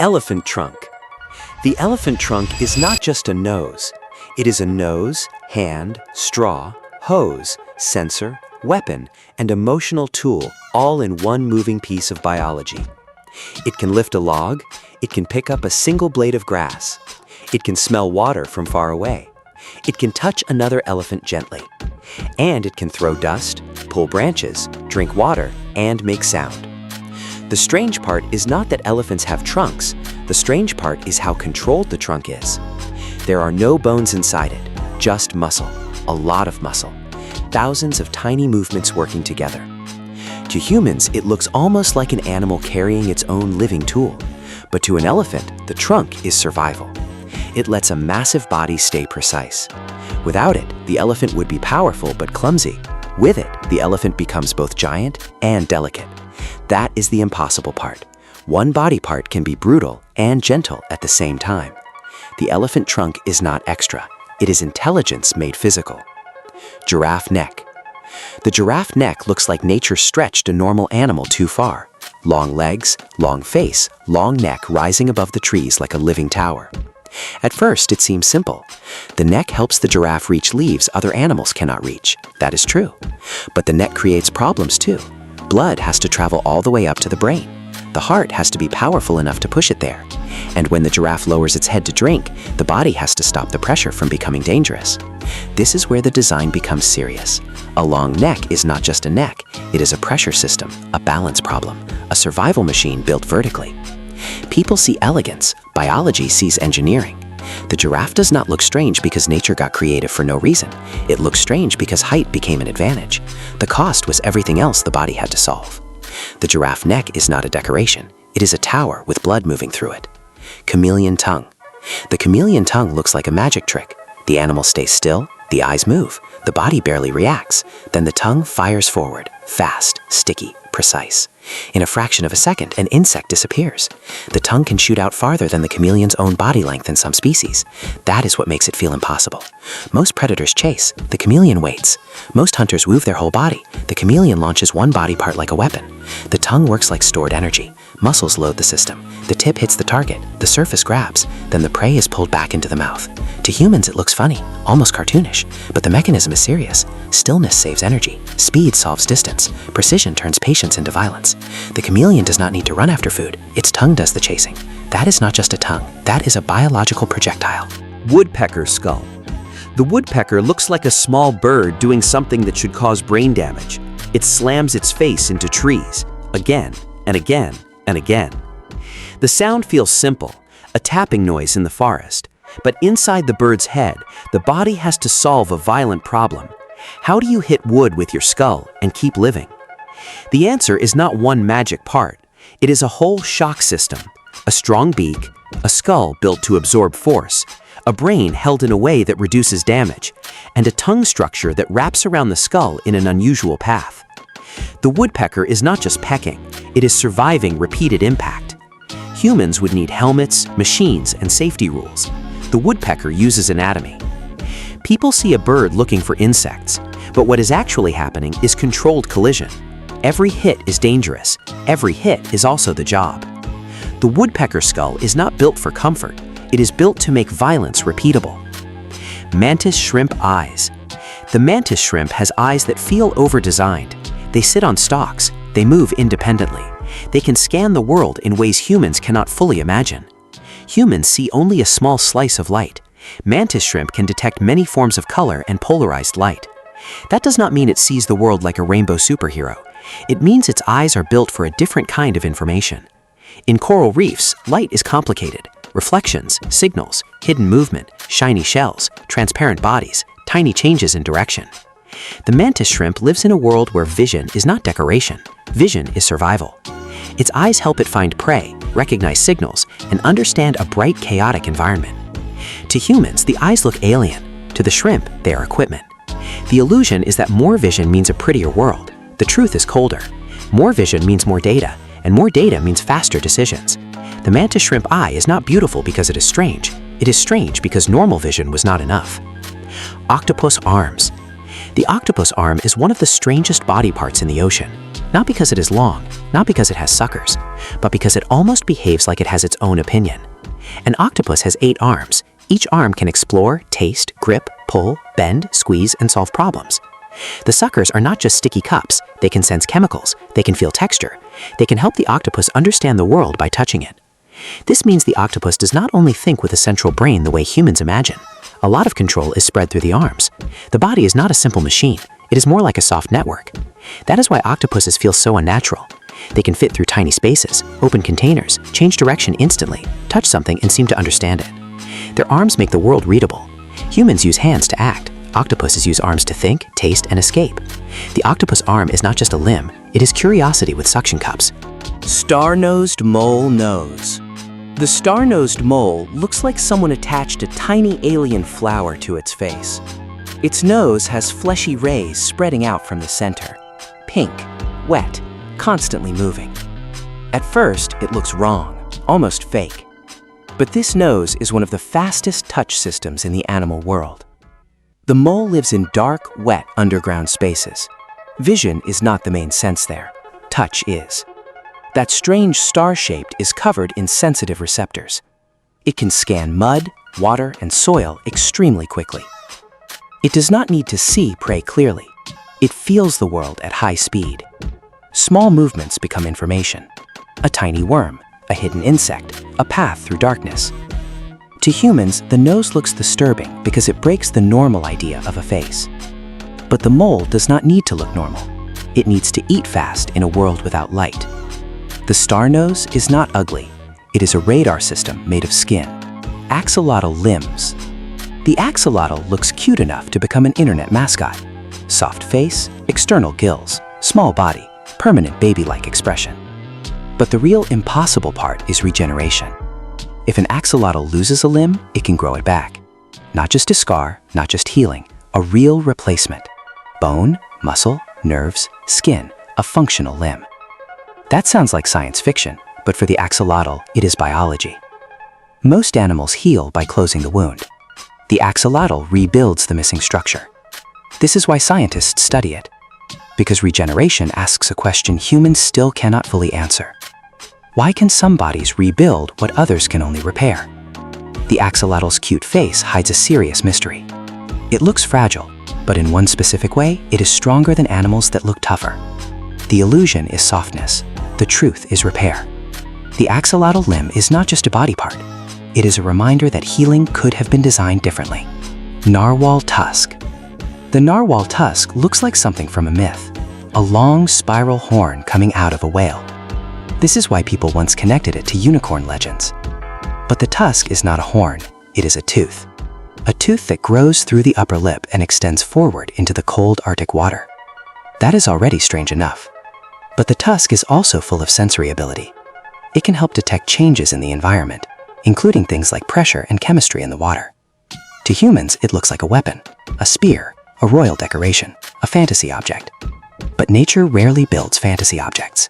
Elephant trunk. The elephant trunk is not just a nose. It is a nose, hand, straw, hose, sensor, weapon, and emotional tool all in one moving piece of biology. It can lift a log, it can pick up a single blade of grass, it can smell water from far away, it can touch another elephant gently, and it can throw dust, pull branches, drink water, and make sound. The strange part is not that elephants have trunks, the strange part is how controlled the trunk is. There are no bones inside it, just muscle, a lot of muscle, thousands of tiny movements working together. To humans, it looks almost like an animal carrying its own living tool, but to an elephant, the trunk is survival. It lets a massive body stay precise. Without it, the elephant would be powerful but clumsy. With it, the elephant becomes both giant and delicate. That is the impossible part. One body part can be brutal and gentle at the same time. The elephant trunk is not extra. It is intelligence made physical. Giraffe neck. The giraffe neck looks like nature stretched a normal animal too far. Long legs, long face, long neck rising above the trees like a living tower. At first, it seems simple. The neck helps the giraffe reach leaves other animals cannot reach. That is true. But the neck creates problems too. Blood has to travel all the way up to the brain. The heart has to be powerful enough to push it there. And when the giraffe lowers its head to drink, the body has to stop the pressure from becoming dangerous. This is where the design becomes serious. A long neck is not just a neck, it is a pressure system, a balance problem, a survival machine built vertically. People see elegance, biology sees engineering. The giraffe does not look strange because nature got creative for no reason. It looks strange because height became an advantage. The cost was everything else the body had to solve. The giraffe neck is not a decoration. It is a tower with blood moving through it. Chameleon tongue. The chameleon tongue looks like a magic trick. The animal stays still, the eyes move, the body barely reacts. Then the tongue fires forward, fast, sticky, precise. In a fraction of a second, an insect disappears. The tongue can shoot out farther than the chameleon's own body length in some species. That is what makes it feel impossible. Most predators chase, the chameleon waits. Most hunters move their whole body. The chameleon launches one body part like a weapon. The tongue works like stored energy. Muscles load the system. The tip hits the target, the surface grabs, then the prey is pulled back into the mouth. To humans, it looks funny, almost cartoonish, but the mechanism is serious. Stillness saves energy. Speed solves distance. Precision turns patience into violence. The chameleon does not need to run after food. Its tongue does the chasing. That is not just a tongue. That is a biological projectile. Woodpecker skull. The woodpecker looks like a small bird doing something that should cause brain damage. It slams its face into trees, again and again and again. The sound feels simple, a tapping noise in the forest. But inside the bird's head, the body has to solve a violent problem. How do you hit wood with your skull and keep living? The answer is not one magic part. It is a whole shock system. A strong beak, a skull built to absorb force, a brain held in a way that reduces damage, and a tongue structure that wraps around the skull in an unusual path. The woodpecker is not just pecking, it is surviving repeated impact. Humans would need helmets, machines, and safety rules. The woodpecker uses anatomy. People see a bird looking for insects, but what is actually happening is controlled collision. Every hit is dangerous. Every hit is also the job. The woodpecker skull is not built for comfort. It is built to make violence repeatable. Mantis shrimp eyes. The mantis shrimp has eyes that feel over-designed. They sit on stalks. They move independently. They can scan the world in ways humans cannot fully imagine. Humans see only a small slice of light. Mantis shrimp can detect many forms of color and polarized light. That does not mean it sees the world like a rainbow superhero. It means its eyes are built for a different kind of information. In coral reefs, light is complicated. Reflections, signals, hidden movement, shiny shells, transparent bodies, tiny changes in direction. The mantis shrimp lives in a world where vision is not decoration. Vision is survival. Its eyes help it find prey, recognize signals, and understand a bright, chaotic environment. To humans, the eyes look alien. To the shrimp, they are equipment. The illusion is that more vision means a prettier world. The truth is colder. More vision means more data, and more data means faster decisions. The mantis shrimp eye is not beautiful because it is strange. It is strange because normal vision was not enough. Octopus arms. The octopus arm is one of the strangest body parts in the ocean. Not because it is long, not because it has suckers, but because it almost behaves like it has its own opinion. An octopus has 8 arms. Each arm can explore, taste, grip, pull, bend, squeeze, and solve problems. The suckers are not just sticky cups. They can sense chemicals, they can feel texture, they can help the octopus understand the world by touching it. This means the octopus does not only think with a central brain the way humans imagine. A lot of control is spread through the arms. The body is not a simple machine. It is more like a soft network. That is why octopuses feel so unnatural. They can fit through tiny spaces, open containers, change direction instantly, touch something and seem to understand it. Their arms make the world readable. Humans use hands to act. Octopuses use arms to think, taste, and escape. The octopus arm is not just a limb, it is curiosity with suction cups. Star-nosed mole nose. The star-nosed mole looks like someone attached a tiny alien flower to its face. Its nose has fleshy rays spreading out from the center. Pink, wet, constantly moving. At first, it looks wrong, almost fake. But this nose is one of the fastest touch systems in the animal world. The mole lives in dark, wet, underground spaces. Vision is not the main sense there. Touch is. That strange star-shaped is covered in sensitive receptors. It can scan mud, water, and soil extremely quickly. It does not need to see prey clearly. It feels the world at high speed. Small movements become information. A tiny worm, a hidden insect, a path through darkness. To humans, the nose looks disturbing because it breaks the normal idea of a face. But the mole does not need to look normal. It needs to eat fast in a world without light. The star nose is not ugly. It is a radar system made of skin. Axolotl limbs. The axolotl looks cute enough to become an internet mascot. Soft face, external gills, small body, permanent baby-like expression. But the real impossible part is regeneration. If an axolotl loses a limb, it can grow it back. Not just a scar, not just healing, a real replacement. Bone, muscle, nerves, skin, a functional limb. That sounds like science fiction, but for the axolotl, it is biology. Most animals heal by closing the wound. The axolotl rebuilds the missing structure. This is why scientists study it. Because regeneration asks a question humans still cannot fully answer. Why can some bodies rebuild what others can only repair? The axolotl's cute face hides a serious mystery. It looks fragile, but in one specific way, it is stronger than animals that look tougher. The illusion is softness. The truth is repair. The axolotl limb is not just a body part. It is a reminder that healing could have been designed differently. Narwhal tusk. The narwhal tusk looks like something from a myth, a long spiral horn coming out of a whale. This is why people once connected it to unicorn legends. But the tusk is not a horn, it is a tooth. A tooth that grows through the upper lip and extends forward into the cold Arctic water. That is already strange enough. But the tusk is also full of sensory ability. It can help detect changes in the environment, including things like pressure and chemistry in the water. To humans, it looks like a weapon, a spear, a royal decoration, a fantasy object. But nature rarely builds fantasy objects.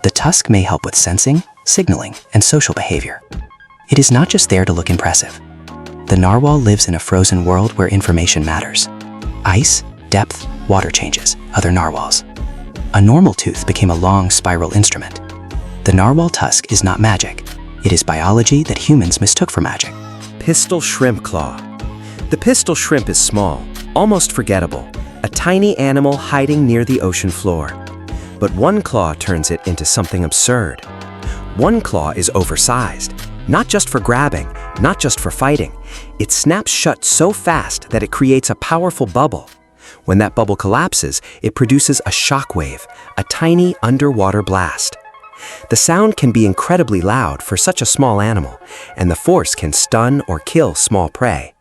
The tusk may help with sensing, signaling, and social behavior. It is not just there to look impressive. The narwhal lives in a frozen world where information matters. Ice, depth, water changes, other narwhals. A normal tooth became a long spiral instrument. The narwhal tusk is not magic. It is biology that humans mistook for magic. Pistol shrimp claw. The pistol shrimp is small, almost forgettable, a tiny animal hiding near the ocean floor. But one claw turns it into something absurd. One claw is oversized, not just for grabbing, not just for fighting. It snaps shut so fast that it creates a powerful bubble. When that bubble collapses, it produces a shock wave, a tiny underwater blast. The sound can be incredibly loud for such a small animal, and the force can stun or kill small prey.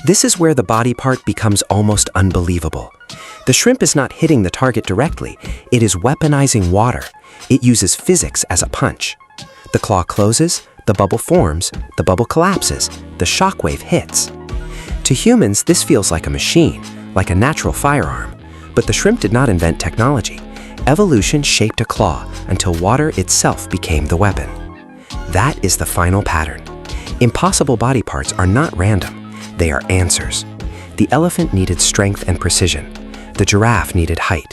This is where the body part becomes almost unbelievable. The shrimp is not hitting the target directly, it is weaponizing water. It uses physics as a punch. The claw closes, the bubble forms, the bubble collapses, the shockwave hits. To humans, this feels like a machine, like a natural firearm. But the shrimp did not invent technology. Evolution shaped a claw until water itself became the weapon. That is the final pattern. Impossible body parts are not random, they are answers. The elephant needed strength and precision. The giraffe needed height.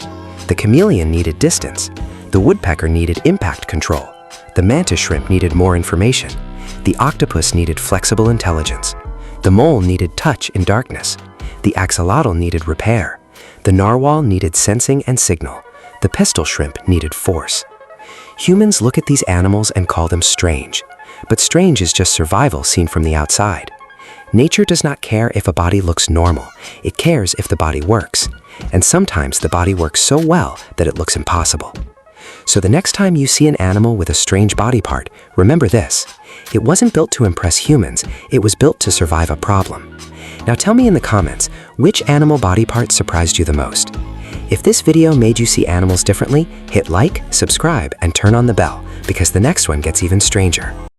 The chameleon needed distance. The woodpecker needed impact control. The mantis shrimp needed more information. The octopus needed flexible intelligence. The mole needed touch in darkness. The axolotl needed repair. The narwhal needed sensing and signal. The pistol shrimp needed force. Humans look at these animals and call them strange. But strange is just survival seen from the outside. Nature does not care if a body looks normal. It cares if the body works. And sometimes the body works so well that it looks impossible. So the next time you see an animal with a strange body part, remember this. It wasn't built to impress humans, it was built to survive a problem. Now tell me in the comments, which animal body part surprised you the most? If this video made you see animals differently, hit like, subscribe, and turn on the bell, because the next one gets even stranger.